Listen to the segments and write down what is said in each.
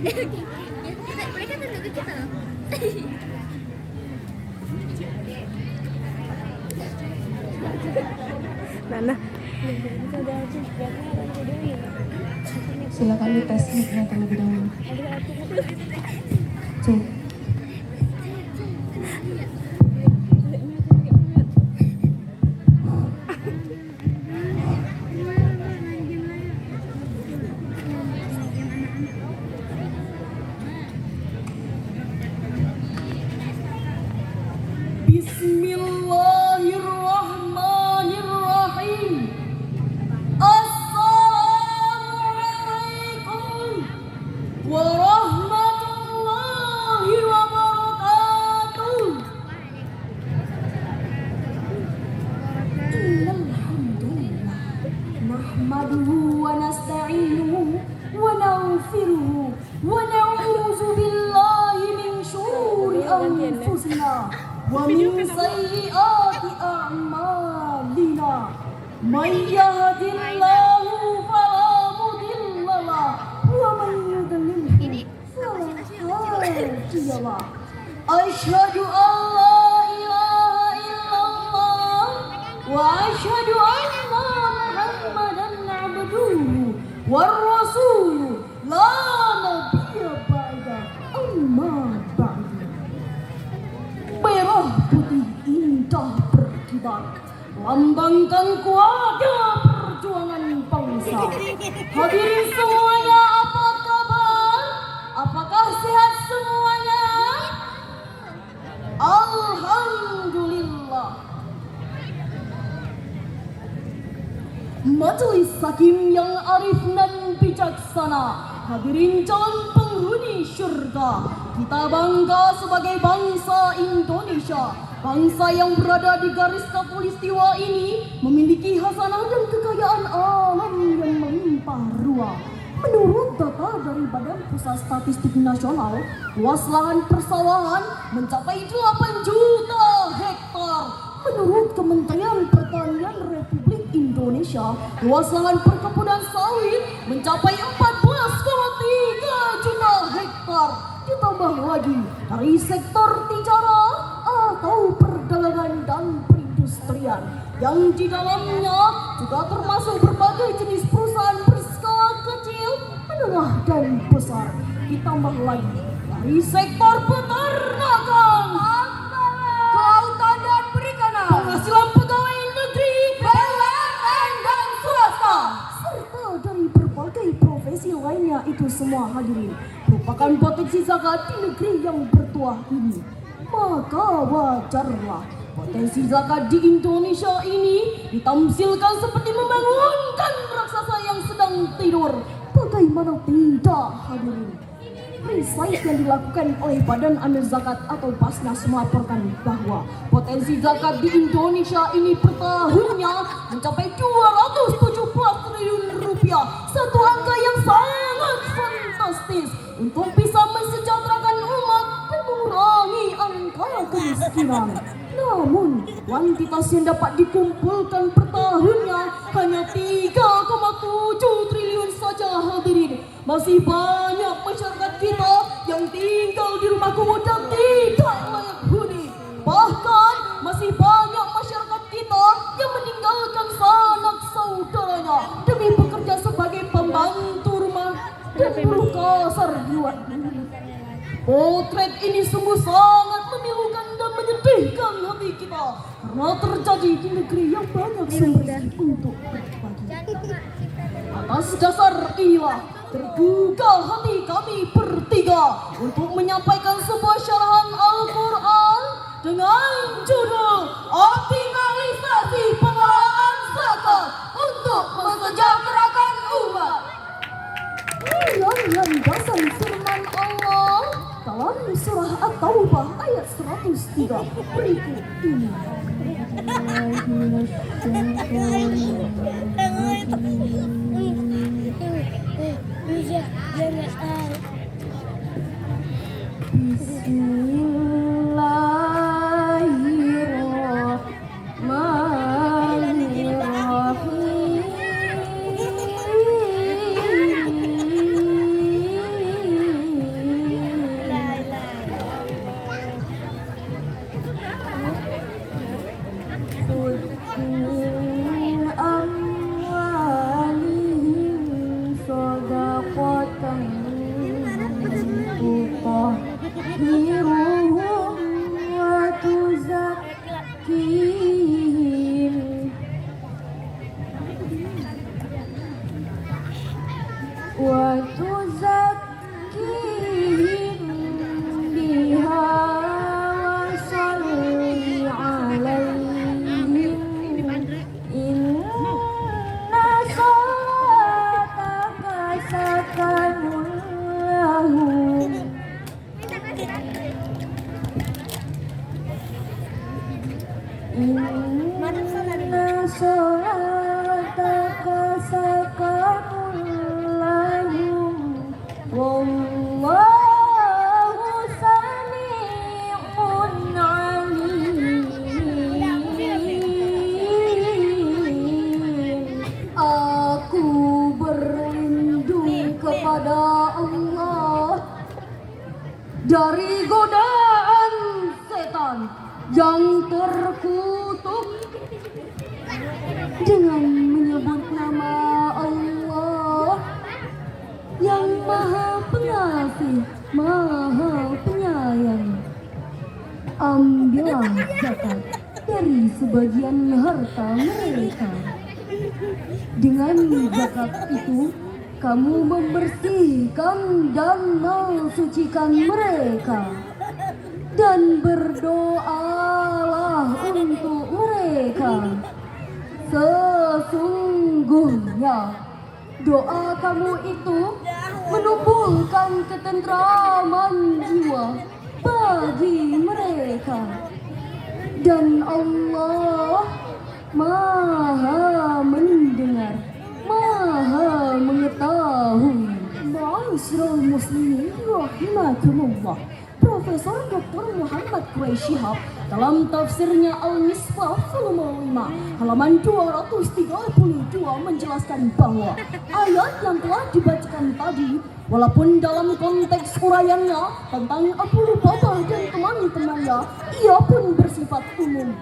Mereka tunduk ke kita. Nana. Silakan dites mic-nya terlebih dahulu. Cek. Bismillahirrahmanirrahim. Assalamualaikum warahmatullahi wabarakatuh. Innal hamdalillah nahmaduhu wa nasta'inuhu wa naghfiruhu wa na'udzu billahi min syururi anfusina wa min sayyiati a'malina. Man yahdihillahu fala mudilla lahu wa man yudlil fala hadiya lahu. Asyhadu an la ilaha illallah wa asyhadu anna Muhammadan abduhu war rasuluh la nabiyya ba'da amma ba'du. Merah putih indah berkibar lambangkan kuatnya perjuangan bangsa. Hadirin semuanya, apa kabar? Apakah sehat semuanya? Alhamdulillah. Majelis Hakim yang arif dan bijaksana, hadirin calon penghuni syurga, kita bangga sebagai bangsa Indonesia. Bangsa yang berada di garis khatulistiwa ini memiliki hasanah dan kekayaan alam yang melimpah ruah. Menurut data dari Badan Pusat Statistik Nasional, luas lahan persawahan mencapai 8 juta hektar. Menurut Kementerian Pertanian Republik Indonesia, luas lahan perkebunan sawit mencapai 14,3 juta hektar. Ditambah lagi dari sektor tijarah atau perdagangan dan perindustrian yang di dalamnya juga termasuk berbagai jenis perusahaan berskala kecil, menengah dan besar. Ditambah lagi dari sektor peternakan, kelautan dan perikanan, penghasilan pegawai negeri, BUMN dan swasta, serta dari berbagai profesi lainnya. Itu semua, hadirin, merupakan potensi zakat di negeri yang bertuah ini. Maka wajarlah potensi zakat di Indonesia ini ditamsilkan seperti membangunkan raksasa yang sedang tidur. Bagaimana tidak, hadirin? Riset yang dilakukan oleh Badan Amil Zakat atau Basnas melaporkan bahwa potensi zakat di Indonesia ini per tahunnya mencapai 217 triliun rupiah. Satu angka yang sangat fantastis untuk bisa mensejahterakan umat dan mengurangi angka kemiskinan. Namun, kuantitas yang dapat dikumpulkan per tahunnya hanya 3,7 triliun saja, hadirin. Masih banyak masyarakat kita yang tinggal di rumah kumuh dan tidak layak huni. Bahkan masih banyak masyarakat kita yang meninggalkan sanak saudaranya demi bekerja sebagai pembantu rumah dan buruh kasar di luar negeri. Potret ini sungguh sangat memilukan dan menyedihkan hati kita karena terjadi di negeri yang banyak sumber untuk berbagi. Atas dasar inilah terbuka hati kami bertiga untuk menyampaikan sebuah syarahan Al-Quran dengan judul Optimalisasi Pengelolaan Zakat untuk Mensejahterakan Umat. Yang landasan firman Allah dalam surah At-Taubah ayat 103 berikut ini. dengan menyebut nama Allah yang Maha Pengasih, Maha Penyayang. Ambillah zakat dari sebagian harta mereka. Dengan zakat itu, kamu membersihkan dan mensucikan mereka. Dan berdoalah untuk mereka. Sesungguhnya doa kamu itu menumbuhkan ketentraman jiwa bagi mereka. Dan Allah Maha mendengar, Maha mengetahui. Ma'asyiral muslimin rahimakumullah. Profesor Dr. Muhammad Quraisy Shihab dalam tafsirnya Al-Misbah volume 5 halaman 232 menjelaskan bahwa ayat yang telah dibacakan tadi, walaupun dalam konteks uraiannya tentang Abu Lubabah dan teman-temannya, ia pun bersifat umum.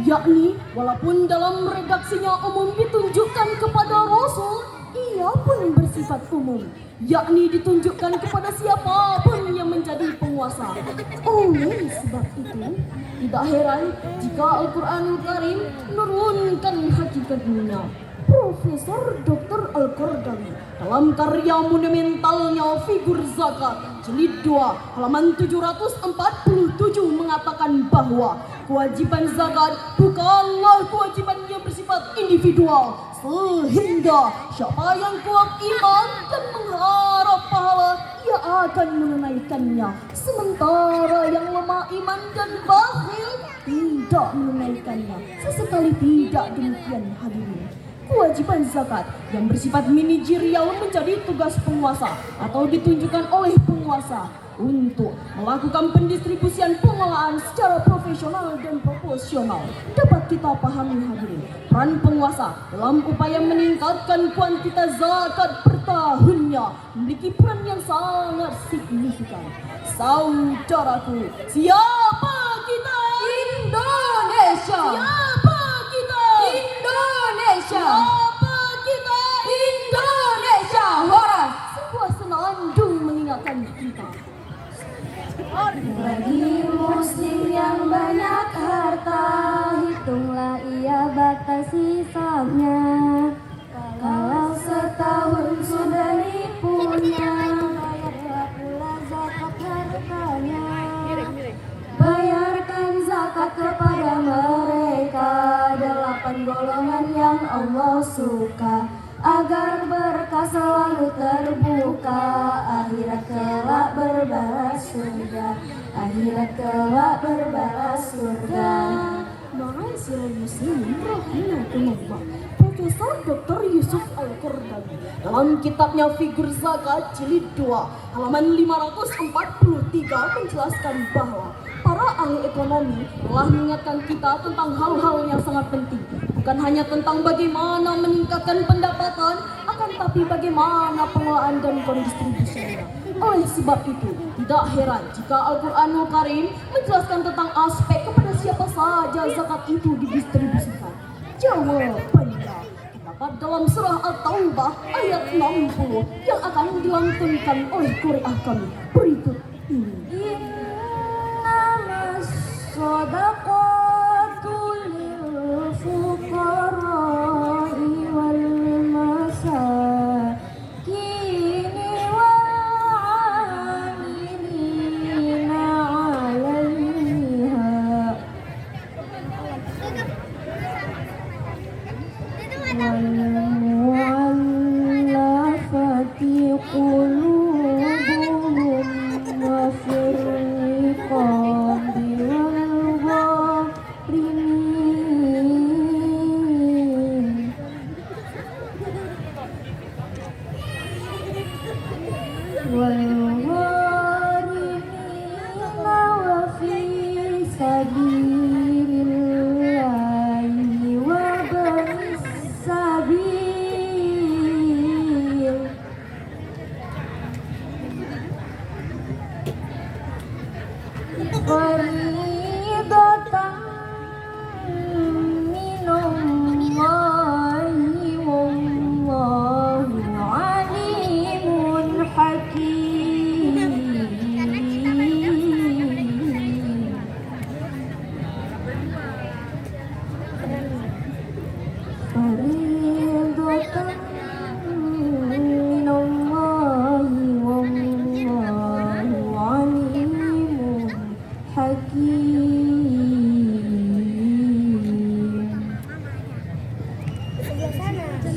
Yakni walaupun dalam redaksinya umum ditunjukkan kepada Rasul, ia pun bersifat umum, yakni ditunjukkan kepada siapapun yang menjadi penguasa. Oleh sebab itu, tidak heran jika Al-Quranul Karim menurunkan hakikatnya. Profesor Dr. Al-Qaradawi dalam karya monumentalnya Figur Zakat jilid 2 halaman 747 mengatakan bahwa kewajiban zakat bukanlah kewajiban yang bersifat individual, sehingga siapa yang kuat iman dan mengharap pahala ia akan menunaikannya, sementara yang lemah iman dan bakhil tidak menunaikannya. Sesekali tidak demikian hadirin. Kewajiban zakat yang bersifat manajerial menjadi tugas penguasa atau ditunjukkan oleh penguasa untuk melakukan pendistribusian pengelolaan secara profesional dan proporsional. Dapat kita pahami hadirin, peran penguasa dalam upaya meningkatkan kuantitas zakat per tahunnya memiliki peran yang sangat signifikan. Saudaraku, siapa kita? Indonesia. Siapa kita? Indonesia. Siapa kita? Indonesia. Horas. Sebuah senandung mengingatkan kita. Bagi muslim yang banyak harta, hitunglah ia batas hisabnya. Kalau setahun sudah nipunya, bayarlah pula zakat hartanya. Bayarkan zakat kepada mereka, 8 golongan yang Allah suka, agar berkah selalu terbuka, akhirat kelak berbalas surga, akhirat kelak berbalas surga. Ma'asyiral muslimin rahimakumullah. Profesor Dr. Yusuf Al-Qaradawi dalam kitabnya Figur Zakat jilid 2 halaman 543 menjelaskan bahwa para ahli ekonomi telah mengingatkan kita tentang hal-hal yang sangat penting, bukan hanya tentang bagaimana meningkatkan pendapatan, akan tapi bagaimana pengelolaan dan kondistribusinya. Oleh sebab itu, tidak heran jika Al-Quranul Karim menjelaskan tentang aspek kepada siapa saja zakat itu didistribusikan. Jawabannya terdapat dalam surah At-Taubah ayat 60 yang akan dilantunkan oleh qari'ah kami berikut ini. Innamas shadaqatu lil fuqara'i wal masakini wal 'amilina 'alaiha wal mu'allafati qulubuhum wa fir riqabi wal gharimin wa fi sabilillahi wa banis sabil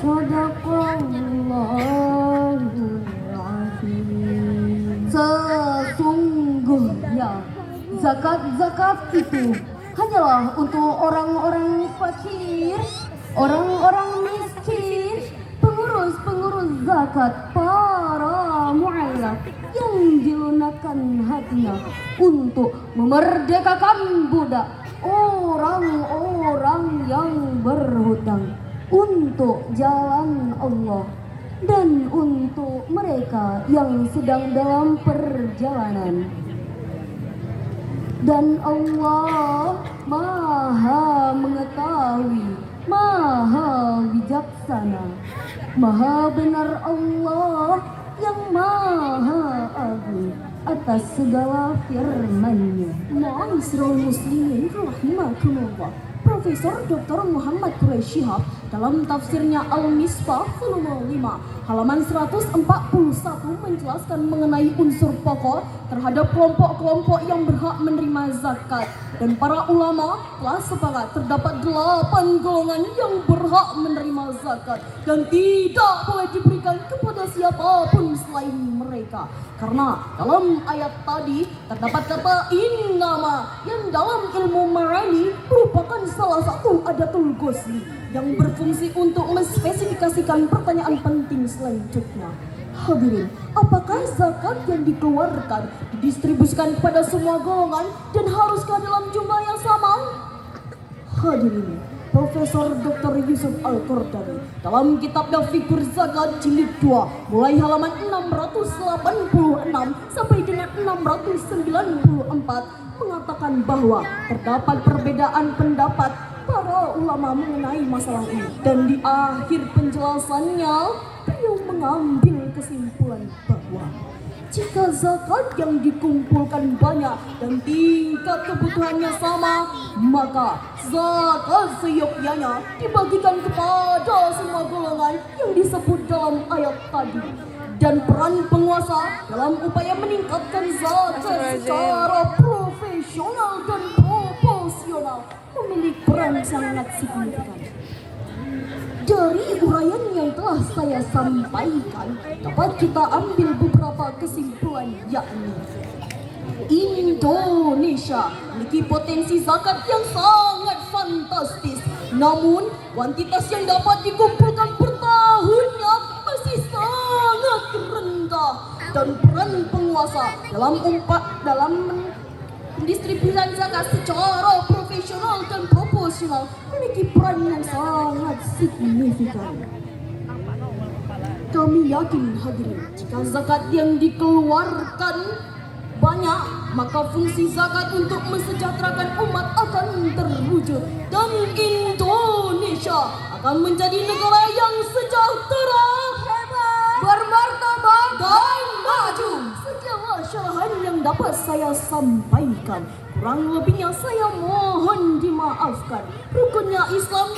Sadaqallahul azim. Sesungguhnya zakat-zakat itu hanyalah untuk orang-orang fakir, orang-orang miskin, pengurus-pengurus zakat, para mu'allaf yang dilunakkan hatinya untuk memerdekakan budak, orang-orang yang berhutang untuk jalan Allah, dan untuk mereka yang sedang dalam perjalanan. Dan Allah Maha mengetahui, Maha bijaksana, Maha benar Allah yang Maha agung atas segala firman-Nya. Ma'asyiral muslimin rahimakumullah. Profesor Dr. Muhammad Quraisy Shihab dalam tafsirnya Al-Misbah volume 5 halaman 141 menjelaskan mengenai unsur pokok terhadap kelompok-kelompok yang berhak menerima zakat, dan para ulama telah sepakat terdapat 8 golongan yang berhak menerima zakat dan tidak boleh diberikan kepada siapapun selain mereka. Karena dalam ayat tadi terdapat kata innama yang dalam ilmu ma'ani merupakan salah satu adatul ghusli yang berfungsi untuk menspesifikasikan pertanyaan penting selanjutnya. Hadirin, apakah zakat yang dikeluarkan didistribusikan kepada semua golongan dan haruskah dalam jumlah yang sama? Hadirin, Profesor Dr. Yusuf Al-Qardawi dalam kitabnya Fiqh Zakat Jilid 2 mulai halaman 686 sampai dengan 694 mengatakan bahwa terdapat perbedaan pendapat para ulama mengenai masalah ini, dan di akhir penjelasannya beliau mengambil kesimpulan bahwa jika zakat yang dikumpulkan banyak dan tingkat kebutuhannya sama, maka zakat seyogyanya dibagikan kepada semua golongan yang disebut dalam ayat tadi. Dan peran penguasa dalam upaya meningkatkan zakat secara profesional dan proporsional memiliki peran sangat signifikan. Dari uraian yang telah saya sampaikan, dapat kita ambil beberapa kesimpulan, yakni Indonesia memiliki potensi zakat yang sangat fantastis, namun kuantitas yang dapat dikumpulkan per tahunnya masih sangat rendah, dan peran penguasa dalam pendistribusian zakat secara profesional dan proporsional memiliki peran yang sangat signifikan. Kami yakin hadirin, jika zakat yang dikeluarkan banyak, maka fungsi zakat untuk mensejahterakan umat akan terwujud, dan Indonesia akan menjadi negara yang sejahtera, bermartabat, dan maju. Segala syarahan yang dapat saya sampaikan, kurang lebihnya saya mohon dimaafkan. Rukunnya Islam